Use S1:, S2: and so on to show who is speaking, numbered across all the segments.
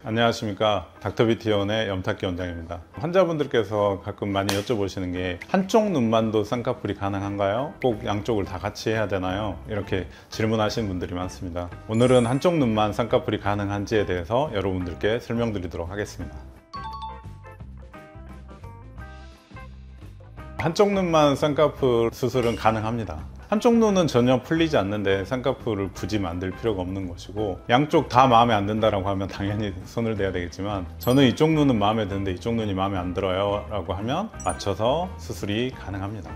S1: 안녕하십니까, 닥터뷰티원의 염탁기 원장입니다. 환자분들께서 가끔 많이 여쭤보시는 게 한쪽 눈만도 쌍꺼풀이 가능한가요? 꼭 양쪽을 다 같이 해야 되나요? 이렇게 질문하시는 분들이 많습니다. 오늘은 한쪽 눈만 쌍꺼풀이 가능한지에 대해서 여러분들께 설명드리도록 하겠습니다. 한쪽 눈만 쌍꺼풀 수술은 가능합니다. 한쪽 눈은 전혀 풀리지 않는데 쌍꺼풀을 굳이 만들 필요가 없는 것이고, 양쪽 다 마음에 안 든다라고 하면 당연히 손을 대야 되겠지만, 저는 이쪽 눈은 마음에 드는데 이쪽 눈이 마음에 안 들어요 라고 하면 맞춰서 수술이 가능합니다.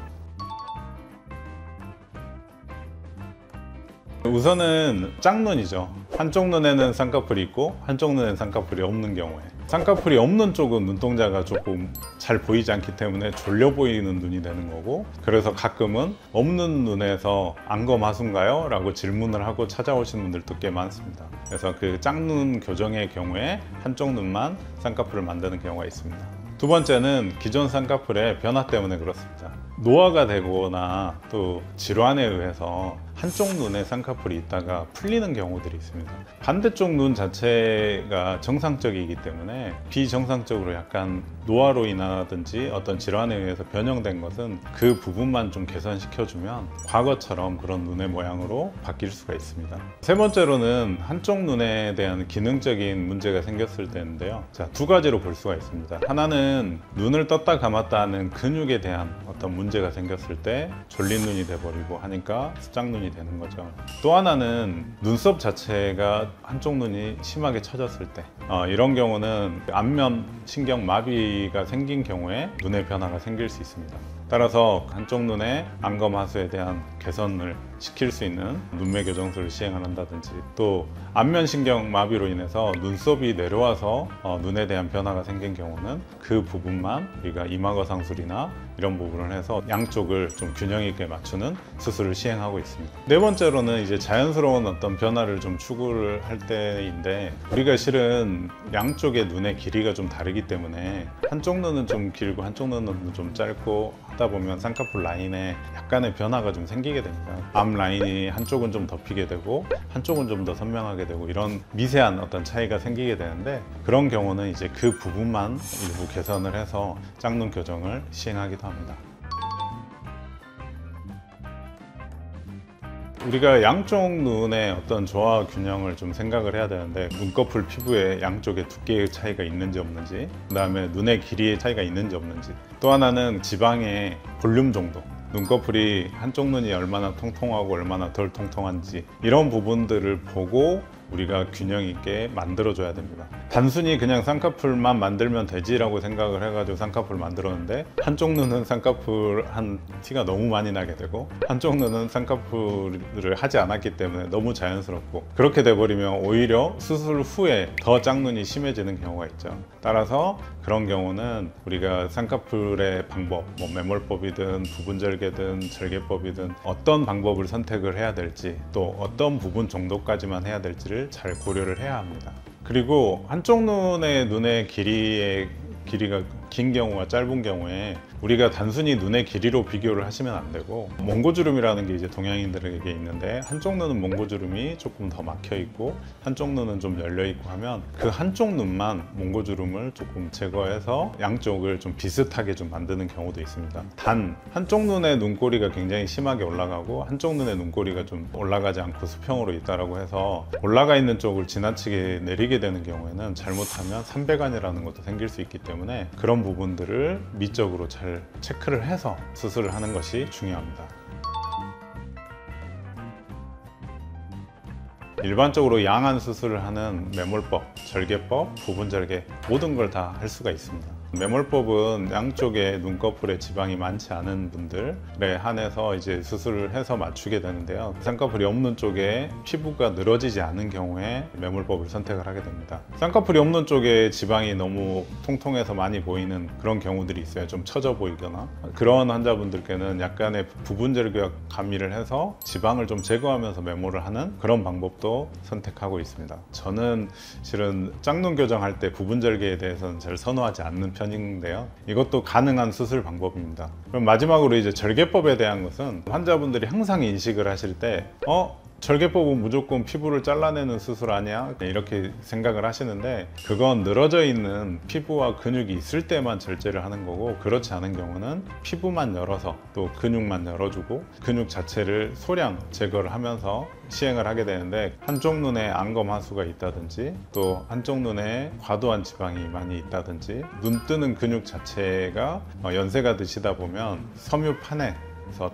S1: 우선은 짝눈이죠. 한쪽 눈에는 쌍꺼풀이 있고 한쪽 눈에는 쌍꺼풀이 없는 경우에, 쌍꺼풀이 없는 쪽은 눈동자가 조금 잘 보이지 않기 때문에 졸려 보이는 눈이 되는 거고, 그래서 가끔은 없는 눈에서 안검하수인가요? 라고 질문을 하고 찾아오시는 분들도 꽤 많습니다. 그래서 그 짝눈 교정의 경우에 한쪽 눈만 쌍꺼풀을 만드는 경우가 있습니다. 두 번째는 기존 쌍꺼풀의 변화 때문에 그렇습니다. 노화가 되거나 또 질환에 의해서 한쪽 눈에 쌍꺼풀이 있다가 풀리는 경우들이 있습니다. 반대쪽 눈 자체가 정상적이기 때문에 비정상적으로 약간 노화로 인하든지 어떤 질환에 의해서 변형된 것은 그 부분만 좀 개선시켜주면 과거처럼 그런 눈의 모양으로 바뀔 수가 있습니다. 세 번째로는 한쪽 눈에 대한 기능적인 문제가 생겼을 때인데요. 자, 두 가지로 볼 수가 있습니다. 하나는 눈을 떴다 감았다 하는 근육에 대한 어떤 문제가 생겼을 때 졸린 눈이 돼버리고 하니까 짝눈이 되는 거죠. 또 하나는 눈썹 자체가 한쪽 눈이 심하게 처졌을 때, 이런 경우는 안면 신경 마비가 생긴 경우에 눈의 변화가 생길 수 있습니다. 따라서 한쪽 눈의 안검하수에 대한 개선을 시킬 수 있는 눈매 교정술을 시행한다든지, 또 안면신경 마비로 인해서 눈썹이 내려와서 눈에 대한 변화가 생긴 경우는 그 부분만 우리가 이마거상술이나 이런 부분을 해서 양쪽을 좀 균형 있게 맞추는 수술을 시행하고 있습니다. 네 번째로는 이제 자연스러운 어떤 변화를 좀 추구를 할 때인데, 우리가 실은 양쪽의 눈의 길이가 좀 다르기 때문에 한쪽 눈은 좀 길고 한쪽 눈은 좀 짧고 하다 보면 쌍꺼풀 라인에 약간의 변화가 좀 생기게 됩니다. 앞 라인이 한쪽은 좀 덮이게 되고 한쪽은 좀 더 선명하게 되고, 이런 미세한 어떤 차이가 생기게 되는데, 그런 경우는 이제 그 부분만 일부 개선을 해서 짝눈 교정을 시행하기도 합니다. 우리가 양쪽 눈의 어떤 조화 균형을 좀 생각을 해야 되는데, 눈꺼풀 피부의 양쪽의 두께의 차이가 있는지 없는지, 그 다음에 눈의 길이의 차이가 있는지 없는지, 또 하나는 지방의 볼륨 정도, 눈꺼풀이 한쪽 눈이 얼마나 통통하고 얼마나 덜 통통한지, 이런 부분들을 보고 우리가 균형 있게 만들어줘야 됩니다. 단순히 그냥 쌍꺼풀만 만들면 되지라고 생각을 해가지고 쌍꺼풀 만들었는데, 한쪽 눈은 쌍꺼풀 한 티가 너무 많이 나게 되고 한쪽 눈은 쌍꺼풀을 하지 않았기 때문에 너무 자연스럽고, 그렇게 돼버리면 오히려 수술 후에 더 짝눈이 심해지는 경우가 있죠. 따라서 그런 경우는 우리가 쌍꺼풀의 방법, 매몰법이든 부분절개든 절개법이든 어떤 방법을 선택을 해야 될지, 또 어떤 부분 정도까지만 해야 될지를 잘 고려를 해야 합니다. 그리고 한쪽 눈의 길이가 긴 경우와 짧은 경우에 우리가 단순히 눈의 길이로 비교를 하시면 안 되고, 몽고주름이라는 게 이제 동양인들에게 있는데, 한쪽 눈은 몽고주름이 조금 더 막혀 있고 한쪽 눈은 좀 열려 있고 하면 그 한쪽 눈만 몽고주름을 조금 제거해서 양쪽을 좀 비슷하게 좀 만드는 경우도 있습니다. 단 한쪽 눈의 눈꼬리가 굉장히 심하게 올라가고 한쪽 눈의 눈꼬리가 좀 올라가지 않고 수평으로 있다라고 해서 올라가 있는 쪽을 지나치게 내리게 되는 경우에는 잘못하면 삼배간이라는 것도 생길 수 있기 때문에, 그런 부분들을 미적으로 잘 체크를 해서 수술을 하는 것이 중요합니다. 일반적으로 양안 수술을 하는 매몰법, 절개법, 부분절개, 모든 걸 다 할 수가 있습니다. 매몰법은 양쪽에 눈꺼풀에 지방이 많지 않은 분들에 한해서 이제 수술을 해서 맞추게 되는데요. 쌍꺼풀이 없는 쪽에 피부가 늘어지지 않은 경우에 매몰법을 선택을 하게 됩니다. 쌍꺼풀이 없는 쪽에 지방이 너무 통통해서 많이 보이는 그런 경우들이 있어요. 좀 처져 보이거나, 그런 환자분들께는 약간의 부분절개 가미를 해서 지방을 좀 제거하면서 매몰을 하는 그런 방법도 선택하고 있습니다. 저는 실은 짝눈 교정할 때 부분절개에 대해서는 잘 선호하지 않는 편인데요. 이것도 가능한 수술 방법입니다. 그럼 마지막으로 이제 절개법에 대한 것은, 환자분들이 항상 인식을 하실 때 절개법은 무조건 피부를 잘라내는 수술 아니야? 이렇게 생각을 하시는데, 그건 늘어져 있는 피부와 근육이 있을 때만 절제를 하는 거고, 그렇지 않은 경우는 피부만 열어서 또 근육만 열어주고 근육 자체를 소량 제거를 하면서 시행을 하게 되는데, 한쪽 눈에 안검하수가 있다든지 또 한쪽 눈에 과도한 지방이 많이 있다든지 눈 뜨는 근육 자체가 연세가 드시다 보면 섬유판에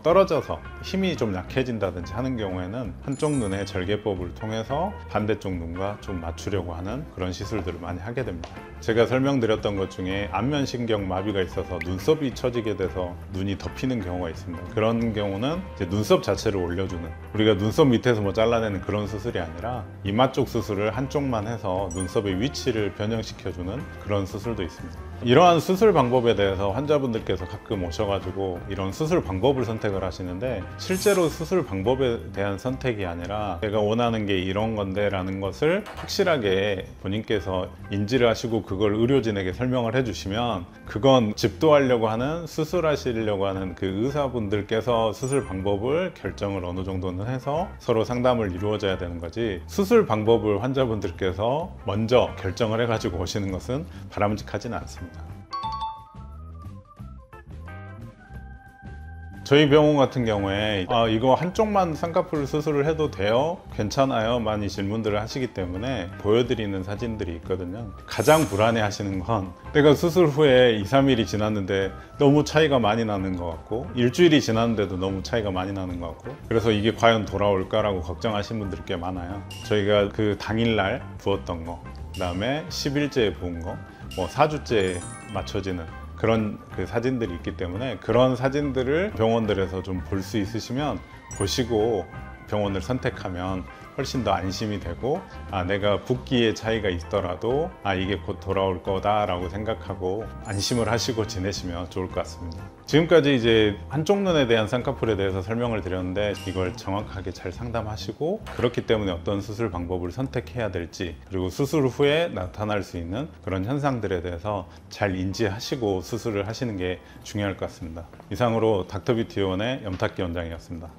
S1: 떨어져서 힘이 좀 약해진다든지 하는 경우에는 한쪽 눈의 절개법을 통해서 반대쪽 눈과 좀 맞추려고 하는 그런 시술들을 많이 하게 됩니다. 제가 설명드렸던 것 중에 안면신경 마비가 있어서 눈썹이 처지게 돼서 눈이 덮이는 경우가 있습니다. 그런 경우는 이제 눈썹 자체를 올려주는, 우리가 눈썹 밑에서 뭐 잘라내는 그런 수술이 아니라 이마 쪽 수술을 한쪽만 해서 눈썹의 위치를 변형시켜주는 그런 수술도 있습니다. 이러한 수술 방법에 대해서 환자분들께서 가끔 오셔가지고 이런 수술 방법을 선택을 하시는데, 실제로 수술 방법에 대한 선택이 아니라 내가 원하는 게 이런 건데 라는 것을 확실하게 본인께서 인지를 하시고 그걸 의료진에게 설명을 해주시면, 그건 집도하려고 하는, 수술하시려고 하는 그 의사분들께서 수술 방법을 결정을 어느 정도는 해서 서로 상담을 이루어져야 되는 거지, 수술 방법을 환자분들께서 먼저 결정을 해가지고 오시는 것은 바람직하지는 않습니다. 저희 병원 같은 경우에 이거 한쪽만 쌍꺼풀 수술을 해도 돼요? 괜찮아요? 많이 질문들을 하시기 때문에 보여드리는 사진들이 있거든요. 가장 불안해 하시는 건, 내가 수술 후에 2, 3일이 지났는데 너무 차이가 많이 나는 것 같고, 일주일이 지났는데도 너무 차이가 많이 나는 것 같고, 그래서 이게 과연 돌아올까라고 걱정하시는 분들이 꽤 많아요. 저희가 그 당일날 부었던 거, 그 다음에 10일째에 부은 거, 뭐 4주째에 맞춰지는 그런 그 사진들이 있기 때문에, 그런 사진들을 병원들에서 좀 볼 수 있으시면 보시고 병원을 선택하면 훨씬 더 안심이 되고, 내가 붓기의 차이가 있더라도 이게 곧 돌아올 거다 라고 생각하고 안심을 하시고 지내시면 좋을 것 같습니다. 지금까지 이제 한쪽 눈에 대한 쌍꺼풀에 대해서 설명을 드렸는데, 이걸 정확하게 잘 상담하시고, 그렇기 때문에 어떤 수술 방법을 선택해야 될지, 그리고 수술 후에 나타날 수 있는 그런 현상들에 대해서 잘 인지하시고 수술을 하시는 게 중요할 것 같습니다. 이상으로 닥터뷰티원의 염탁기 원장이었습니다.